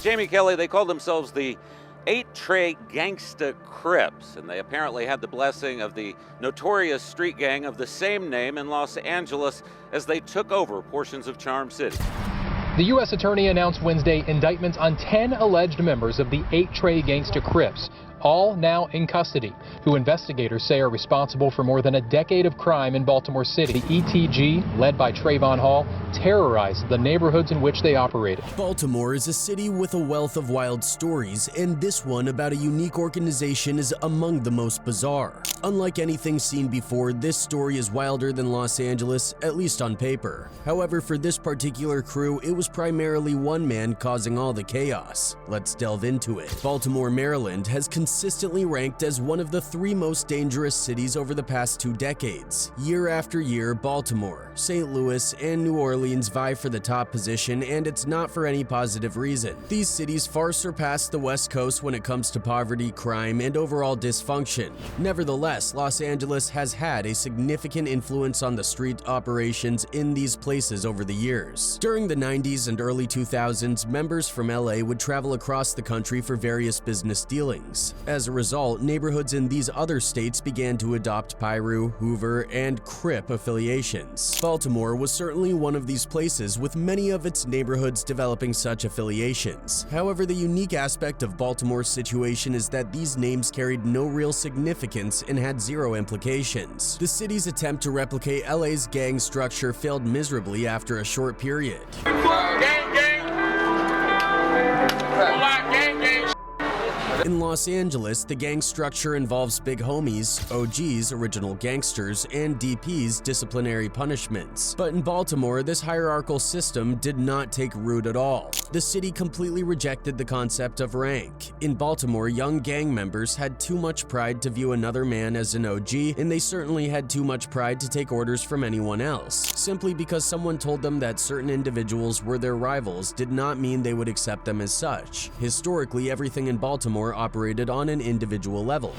Jamie Kelly, they called themselves the 8 Trey Gangsta Crips, and they apparently had the blessing of the notorious street gang of the same name in Los Angeles as they took over portions of Charm City. The U.S. Attorney announced Wednesday indictments on 10 alleged members of the 8 Trey Gangsta Crips, all now in custody, who investigators say are responsible for more than a decade of crime in Baltimore City. The ETG, led by Trayvon Hall, terrorized the neighborhoods in which they operated. Baltimore is a city with a wealth of wild stories, and this one about a unique organization is among the most bizarre. Unlike anything seen before, this story is wilder than Los Angeles, at least on paper. However, for this particular crew, it was primarily one man causing all the chaos. Let's delve into it. Baltimore, Maryland has consistently ranked as one of the 3 most dangerous cities over the past 2 decades. Year after year, Baltimore, St. Louis, and New Orleans vie for the top position, and it's not for any positive reason. These cities far surpass the West Coast when it comes to poverty, crime, and overall dysfunction. Nevertheless, Los Angeles has had a significant influence on the street operations in these places over the years. During the 90s and early 2000s, members from LA would travel across the country for various business dealings. As a result, neighborhoods in these other states began to adopt Piru, Hoover, and Crip affiliations. Baltimore was certainly one of these places, with many of its neighborhoods developing such affiliations. However, the unique aspect of Baltimore's situation is that these names carried no real significance and had zero implications. The city's attempt to replicate LA's gang structure failed miserably after a short period. In Los Angeles, the gang structure involves big homies, OGs, original gangsters, and DPs, disciplinary punishments. But in Baltimore, this hierarchical system did not take root at all. The city completely rejected the concept of rank. In Baltimore, young gang members had too much pride to view another man as an OG, and they certainly had too much pride to take orders from anyone else. Simply because someone told them that certain individuals were their rivals did not mean they would accept them as such. Historically, everything in Baltimore operated on an individual level.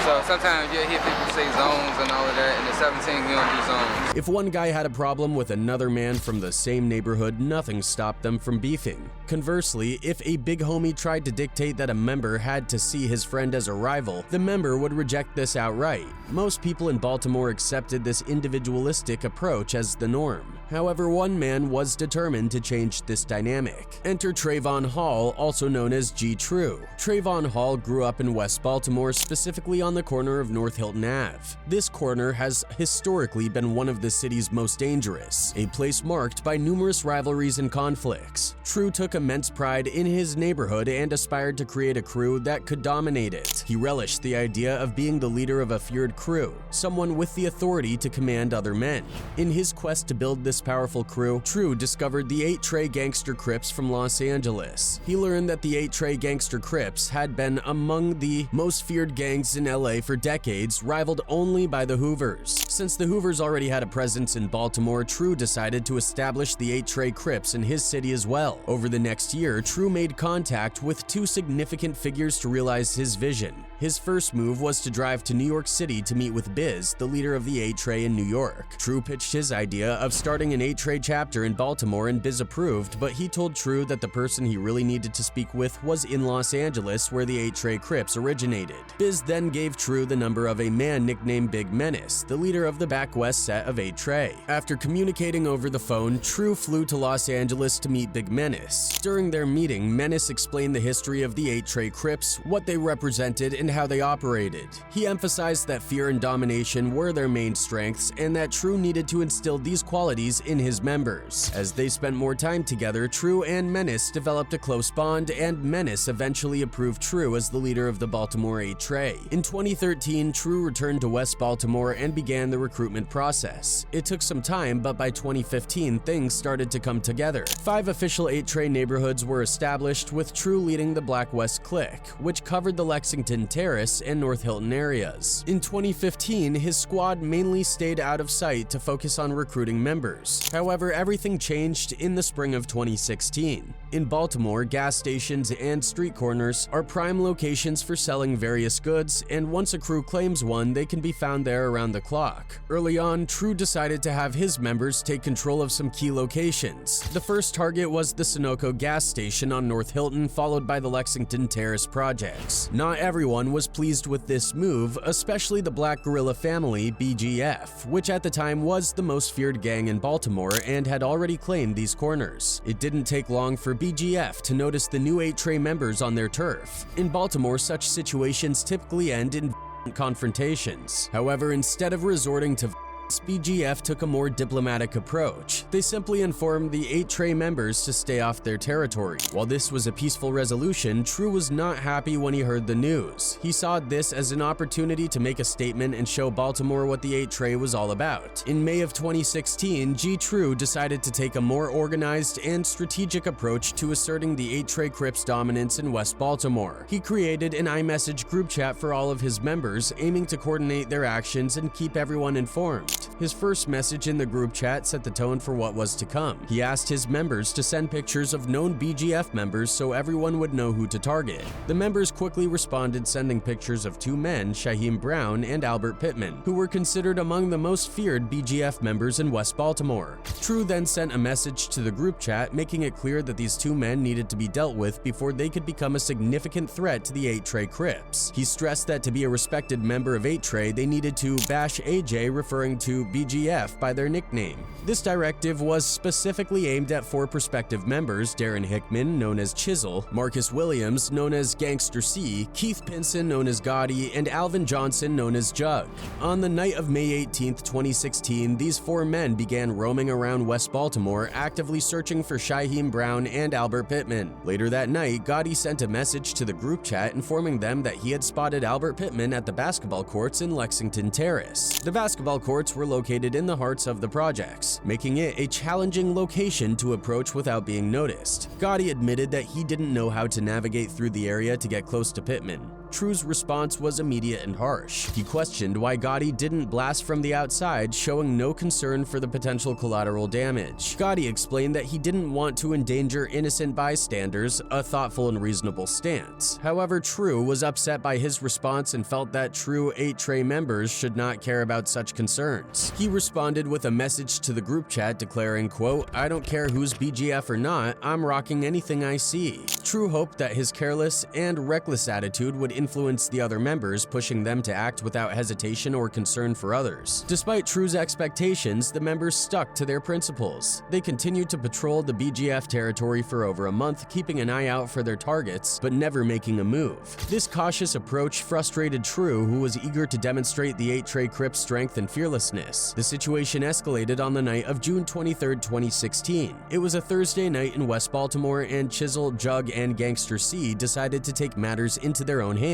So sometimes you'll hear people say zones and all of that, and at 17 we don't do zones. If one guy had a problem with another man from the same neighborhood, nothing stopped them from beefing. Conversely, if a big homie tried to dictate that a member had to see his friend as a rival, the member would reject this outright. Most people in Baltimore accepted this individualistic approach as the norm. However, one man was determined to change this dynamic. Enter Trayvon Hall, also known as G. True. Trayvon Hall grew up in West Baltimore, specifically on the corner of North Hilton Ave. This corner has historically been one of the city's most dangerous, a place marked by numerous rivalries and conflicts. True took immense pride in his neighborhood and aspired to create a crew that could dominate it. He relished the idea of being the leader of a feared crew, someone with the authority to command other men. In his quest to build this powerful crew, True discovered the 8 Trey Gangster Crips from Los Angeles. He learned that the 8 Trey Gangster Crips had been among the most feared gangs in LA for decades, rivaled only by the Hoovers. Since the Hoovers already had a presence in Baltimore, True decided to establish the 8 Trey Crips in his city as well. Over the next year, True made contact with 2 significant figures to realize his vision. His first move was to drive to New York City to meet with Biz, the leader of the 8 Trey in New York. True pitched his idea of starting an 8 Trey chapter in Baltimore, and Biz approved, but he told True that the person he really needed to speak with was in Los Angeles, where the 8 Trey Crips originated. Biz then gave True the number of a man nicknamed Big Menace, the leader of the back west set of 8 Trey. After communicating over the phone, True flew to Los Angeles to meet Big Menace. During their meeting, Menace explained the history of the 8 Trey Crips, what they represented, and how they operated. He emphasized that fear and domination were their main strengths, and that True needed to instill these qualities in his members. As they spent more time together, True and Menace developed a close bond, and Menace eventually approved True as the leader of the Baltimore 8 Trey. In 2013, True returned to West Baltimore and began the recruitment process. It took some time, but by 2015, things started to come together. 5 official 8 Trey neighborhoods were established, with True leading the Black West Clique, which covered the Lexington Terrace and North Hilton areas. In 2015, his squad mainly stayed out of sight to focus on recruiting members. However, everything changed in the spring of 2016. In Baltimore, gas stations and street corners are prime locations for selling various goods, and once a crew claims one, they can be found there around the clock. Early on, True decided to have his members take control of some key locations. The first target was the Sunoco gas station on North Hilton, followed by the Lexington Terrace projects. Not everyone was pleased with this move, especially the Black Guerrilla family, BGF, which at the time was the most feared gang in Baltimore and had already claimed these corners. It didn't take long for BGF to notice the new 8 Trey members on their turf. In Baltimore, such situations typically end in confrontations. However, instead of resorting to BGF took a more diplomatic approach. They simply informed the 8 Trey members to stay off their territory. While this was a peaceful resolution, True was not happy when he heard the news. He saw this as an opportunity to make a statement and show Baltimore what the 8 Trey was all about. In May of 2016, True decided to take a more organized and strategic approach to asserting the 8 Trey Crips dominance in West Baltimore. He created an iMessage group chat for all of his members, aiming to coordinate their actions and keep everyone informed. His first message in the group chat set the tone for what was to come. He asked his members to send pictures of known BGF members so everyone would know who to target. The members quickly responded, sending pictures of 2 men, Shaheem Brown and Albert Pittman, who were considered among the most feared BGF members in West Baltimore. True then sent a message to the group chat, making it clear that these 2 men needed to be dealt with before they could become a significant threat to the 8 Trey Crips. He stressed that to be a respected member of 8 Trey, they needed to bash AJ, referring to BGF by their nickname. This directive was specifically aimed at 4 prospective members: Darren Hickman, known as Chisel, Marcus Williams, known as Gangster C, Keith Pinson, known as Gotti, and Alvin Johnson, known as Jug. On the night of May 18, 2016, these 4 men began roaming around West Baltimore, actively searching for Shaheem Brown and Albert Pittman. Later that night, Gotti sent a message to the group chat informing them that he had spotted Albert Pittman at the basketball courts in Lexington Terrace. The basketball courts were located in the hearts of the projects, making it a challenging location to approach without being noticed. Gotti admitted that he didn't know how to navigate through the area to get close to Pittman. True's response was immediate and harsh. He questioned why Gotti didn't blast from the outside, showing no concern for the potential collateral damage. Gotti explained that he didn't want to endanger innocent bystanders, a thoughtful and reasonable stance. However, True was upset by his response and felt that true 8 Trey members should not care about such concerns. He responded with a message to the group chat declaring, quote, "I don't care who's BGF or not, I'm rocking anything I see." True hoped that his careless and reckless attitude would influence the other members, pushing them to act without hesitation or concern for others. Despite True's expectations, the members stuck to their principles. They continued to patrol the BGF territory for over a month, keeping an eye out for their targets, but never making a move. This cautious approach frustrated True, who was eager to demonstrate the 8 Trey Crips' strength and fearlessness. The situation escalated on the night of June 23, 2016. It was a Thursday night in West Baltimore, and Chisel, Jug, and Gangster C decided to take matters into their own hands.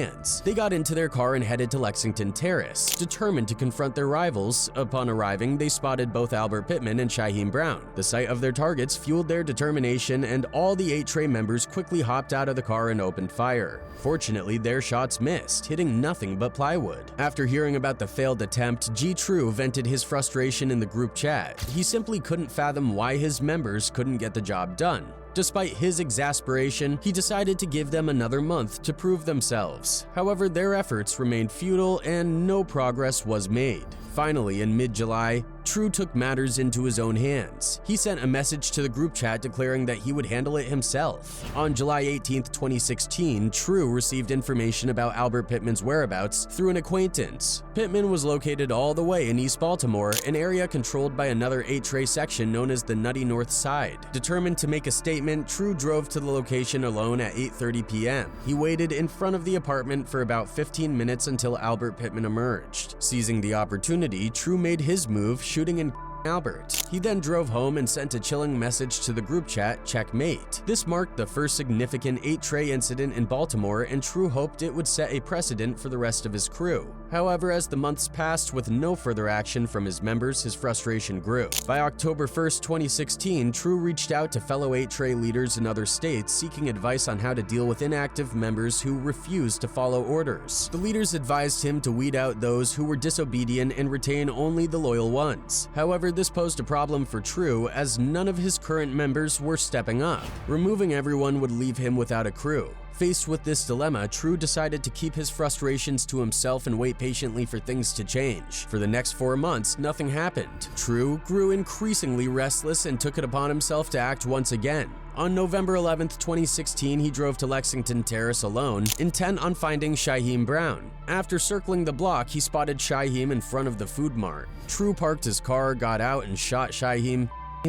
They got into their car and headed to Lexington Terrace, determined to confront their rivals. Upon arriving, they spotted both Albert Pittman and Shaheem Brown. The sight of their targets fueled their determination, and all the 8 Trey members quickly hopped out of the car and opened fire. Fortunately, their shots missed, hitting nothing but plywood. After hearing about the failed attempt, True vented his frustration in the group chat. He simply couldn't fathom why his members couldn't get the job done. Despite his exasperation, he decided to give them another month to prove themselves. However, their efforts remained futile and no progress was made. Finally, in mid-July, True took matters into his own hands. He sent a message to the group chat declaring that he would handle it himself. On July 18, 2016, True received information about Albert Pittman's whereabouts through an acquaintance. Pittman was located all the way in East Baltimore, an area controlled by another 8 Trey section known as the Nutty North Side. Determined to make a statement, True drove to the location alone at 8:30 p.m. He waited in front of the apartment for about 15 minutes until Albert Pittman emerged. Seizing the opportunity, True made his move, shooting and Albert. He then drove home and sent a chilling message to the group chat, "Checkmate." This marked the first significant 8 Trey incident in Baltimore, and True hoped it would set a precedent for the rest of his crew. However, as the months passed with no further action from his members, his frustration grew. By October 1st, 2016, True reached out to fellow 8 Trey leaders in other states seeking advice on how to deal with inactive members who refused to follow orders. The leaders advised him to weed out those who were disobedient and retain only the loyal ones. However, this posed a problem for True, as none of his current members were stepping up. Removing everyone would leave him without a crew. Faced with this dilemma, True decided to keep his frustrations to himself and wait patiently for things to change. For the next 4 months, nothing happened. True grew increasingly restless and took it upon himself to act once again. On November 11, 2016, he drove to Lexington Terrace alone, intent on finding Shyheim Brown. After circling the block, he spotted Shyheim in front of the food mart. True parked his car, got out, and shot Shyheim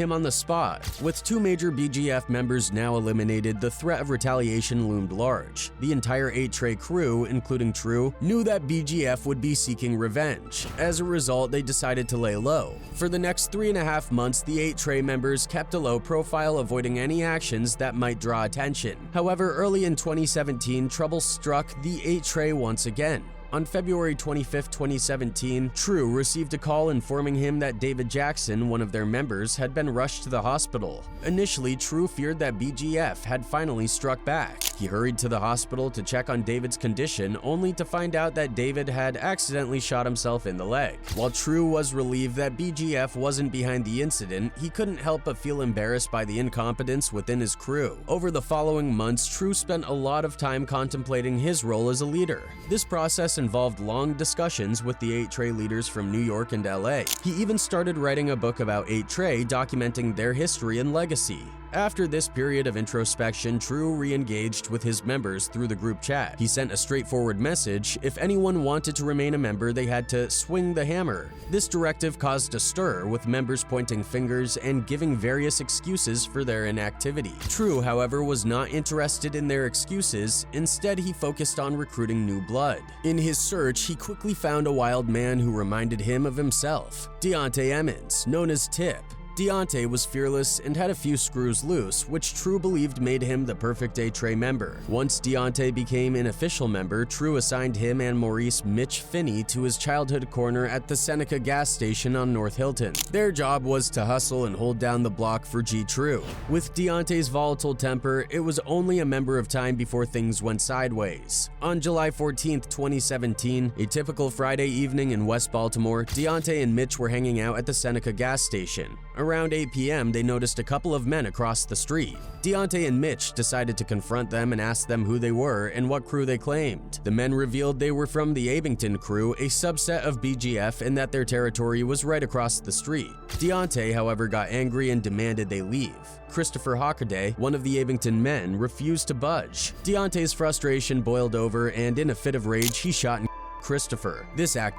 on the spot. With 2 major BGF members now eliminated, the threat of retaliation loomed large. The entire 8 Trey crew, including True, knew that BGF would be seeking revenge. As a result, they decided to lay low. For the next 3.5 months, the 8 Trey members kept a low profile, avoiding any actions that might draw attention. However, early in 2017, trouble struck the 8 Trey once again. On February 25, 2017, True received a call informing him that David Jackson, one of their members, had been rushed to the hospital. Initially, True feared that BGF had finally struck back. He hurried to the hospital to check on David's condition, only to find out that David had accidentally shot himself in the leg. While True was relieved that BGF wasn't behind the incident, he couldn't help but feel embarrassed by the incompetence within his crew. Over the following months, True spent a lot of time contemplating his role as a leader. This process involved long discussions with the 8 Trey leaders from New York and LA. He even started writing a book about 8 Trey, documenting their history and legacy. After this period of introspection, True re-engaged with his members through the group chat. He sent a straightforward message: if anyone wanted to remain a member, they had to swing the hammer. This directive caused a stir, with members pointing fingers and giving various excuses for their inactivity. True, however, was not interested in their excuses. Instead, he focused on recruiting new blood. In his search, he quickly found a wild man who reminded him of himself: Deontay Emmons, known as Tip. Deontay was fearless and had a few screws loose, which True believed made him the perfect 8 Trey member. Once Deontay became an official member, True assigned him and Maurice Mitch Finney to his childhood corner at the Seneca gas station on North Hilton. Their job was to hustle and hold down the block for G True. With Deontay's volatile temper, it was only a matter of time before things went sideways. On July 14, 2017, a typical Friday evening in West Baltimore, Deontay and Mitch were hanging out at the Seneca gas station. Around 8 p.m., they noticed a couple of men across the street. Deontay and Mitch decided to confront them and ask them who they were and what crew they claimed. The men revealed they were from the Abington crew, a subset of BGF, and that their territory was right across the street. Deontay, however, got angry and demanded they leave. Christopher Hockaday, one of the Abington men, refused to budge. Deontay's frustration boiled over, and in a fit of rage, he shot Christopher. This act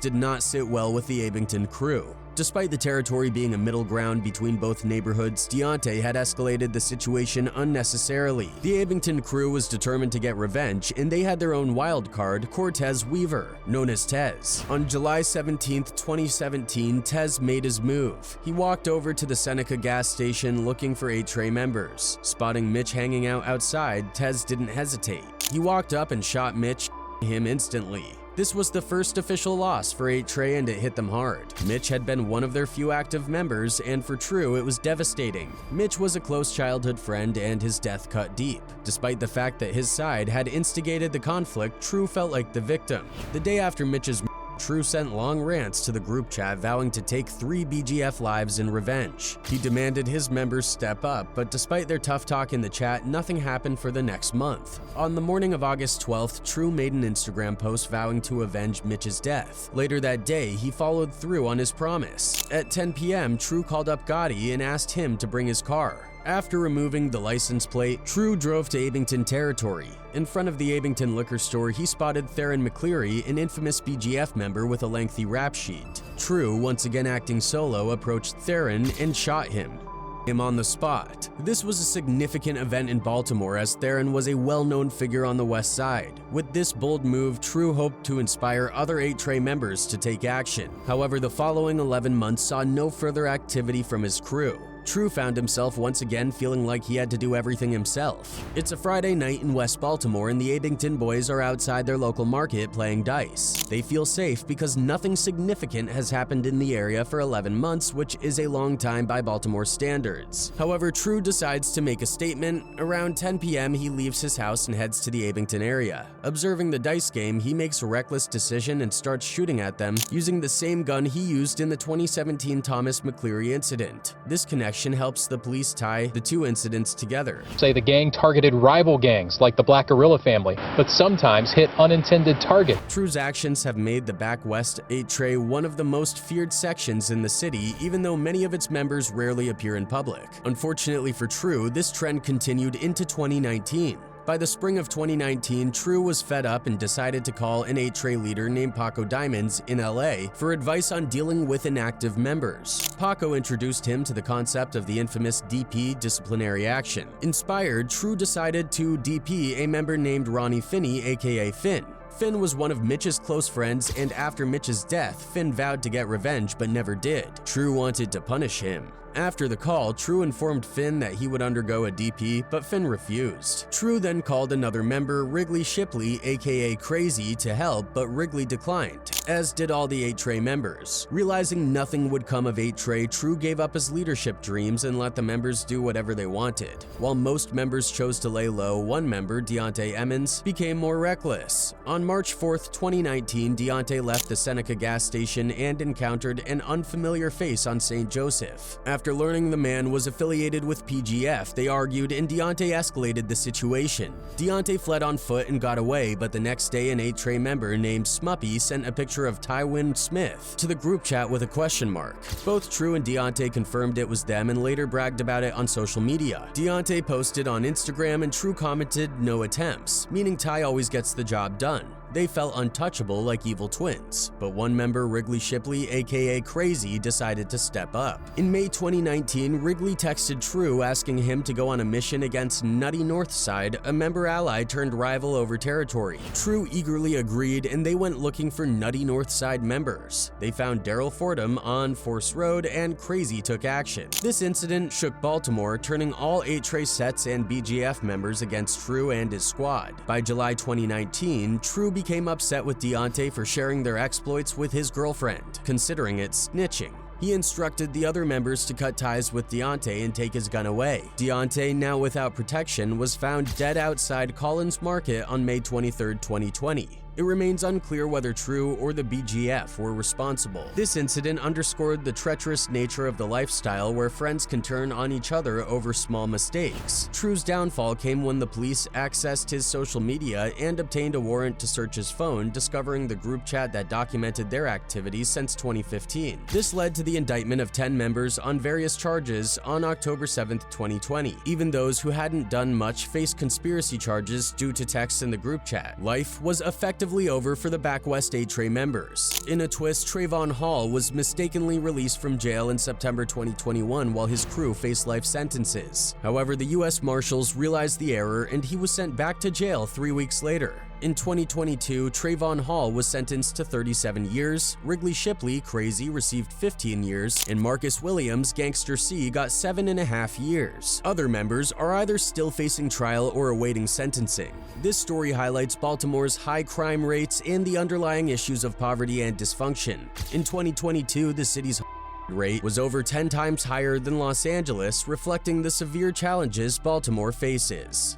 did not sit well with the Abington crew. Despite the territory being a middle ground between both neighborhoods, Deontay had escalated the situation unnecessarily. The Abington crew was determined to get revenge, and they had their own wild card, Cortez Weaver, known as Tez. On July 17, 2017, Tez made his move. He walked over to the Seneca gas station looking for 8 Trey members. Spotting Mitch hanging out outside, Tez didn't hesitate. He walked up and shot Mitch him instantly. This was the first official loss for 8 Trey, and it hit them hard. Mitch had been one of their few active members, and for True, it was devastating. Mitch was a close childhood friend, and his death cut deep. Despite the fact that his side had instigated the conflict, True felt like the victim. The day after Mitch's True sent long rants to the group chat vowing to take 3 BGF lives in revenge. He demanded his members step up, but despite their tough talk in the chat, nothing happened for the next month. On the morning of August 12th, True made an Instagram post vowing to avenge Mitch's death. Later that day, he followed through on his promise. At 10 p.m., True called up Gotti and asked him to bring his car. After removing the license plate, True drove to Abington territory. In front of the Abington liquor store, he spotted Theron McCleary, an infamous BGF member with a lengthy rap sheet. True, once again acting solo, approached Theron and shot him. him on the spot. This was a significant event in Baltimore as Theron was a well-known figure on the West Side. With this bold move, True hoped to inspire other 8 Trey members to take action. However, the following 11 months saw no further activity from his crew. True found himself once again feeling like he had to do everything himself. It's a Friday night in West Baltimore and the Abington boys are outside their local market playing dice. They feel safe because nothing significant has happened in the area for 11 months, which is a long time by Baltimore standards. However, True decides to make a statement. Around 10 p.m., he leaves his house and heads to the Abington area. Observing the dice game, he makes a reckless decision and starts shooting at them using the same gun he used in the 2017 Thomas McCleary incident. This connection helps the police tie the 2 incidents together. Say the gang targeted rival gangs like the Black Gorilla family, but sometimes hit unintended targets. True's actions have made the Back West 8 Trey one of the most feared sections in the city, even though many of its members rarely appear in public. Unfortunately for True, this trend continued into 2019. By the spring of 2019, True was fed up and decided to call an 8 Trey leader named Paco Diamonds in LA for advice on dealing with inactive members. Paco introduced him to the concept of the infamous DP disciplinary action. Inspired, True decided to DP a member named Ronnie Finney, aka Finn. Finn was one of Mitch's close friends, and after Mitch's death, Finn vowed to get revenge but never did. True wanted to punish him. After the call, True informed Finn that he would undergo a DP, but Finn refused. True then called another member, Wrigley Shipley, aka Crazy, to help, but Wrigley declined, as did all the 8 Trey members. Realizing nothing would come of 8 Trey, True gave up his leadership dreams and let the members do whatever they wanted. While most members chose to lay low, one member, Deontay Emmons, became more reckless. On March 4th, 2019, Deontay left the Seneca gas station and encountered an unfamiliar face on St. Joseph. After learning the man was affiliated with PGF, they argued and Deontay escalated the situation. Deontay fled on foot and got away, but the next day an 8 Trey member named Smuppy sent a picture of Tywin Smith to the group chat with a question mark. Both True and Deontay confirmed it was them and later bragged about it on social media. Deontay posted on Instagram and True commented, "No attempts," meaning Ty always gets the job done. They felt untouchable like evil twins, but one member, Wrigley Shipley, aka Crazy, decided to step up. In May 2019, Wrigley texted True asking him to go on a mission against Nutty Northside, a member ally turned rival over territory. True eagerly agreed and they went looking for Nutty Northside members. They found Daryl Fordham on Force Road and Crazy took action. This incident shook Baltimore, turning all 8 Trey sets and BGF members against True and his squad. By July 2019, True became upset with Deontay for sharing their exploits with his girlfriend, considering it snitching. He instructed the other members to cut ties with Deontay and take his gun away. Deontay, now without protection, was found dead outside Collins Market on May 23, 2020. It remains unclear whether True or the BGF were responsible. This incident underscored the treacherous nature of the lifestyle where friends can turn on each other over small mistakes. True's downfall came when the police accessed his social media and obtained a warrant to search his phone, discovering the group chat that documented their activities since 2015. This led to the indictment of 10 members on various charges on October 7, 2020. Even those who hadn't done much faced conspiracy charges due to texts in the group chat. Life was effectively over for the Back West 8 Trey members. In a twist, Trayvon Hall was mistakenly released from jail in September 2021 while his crew faced life sentences. However, the U.S. Marshals realized the error and he was sent back to jail 3 weeks later. In 2022, Trayvon Hall was sentenced to 37 years, Wrigley Shipley, Crazy, received 15 years, and Marcus Williams, Gangster C, got 7.5 years. Other members are either still facing trial or awaiting sentencing. This story highlights Baltimore's high crime rates and the underlying issues of poverty and dysfunction. In 2022, the city's rate was over 10 times higher than Los Angeles, reflecting the severe challenges Baltimore faces.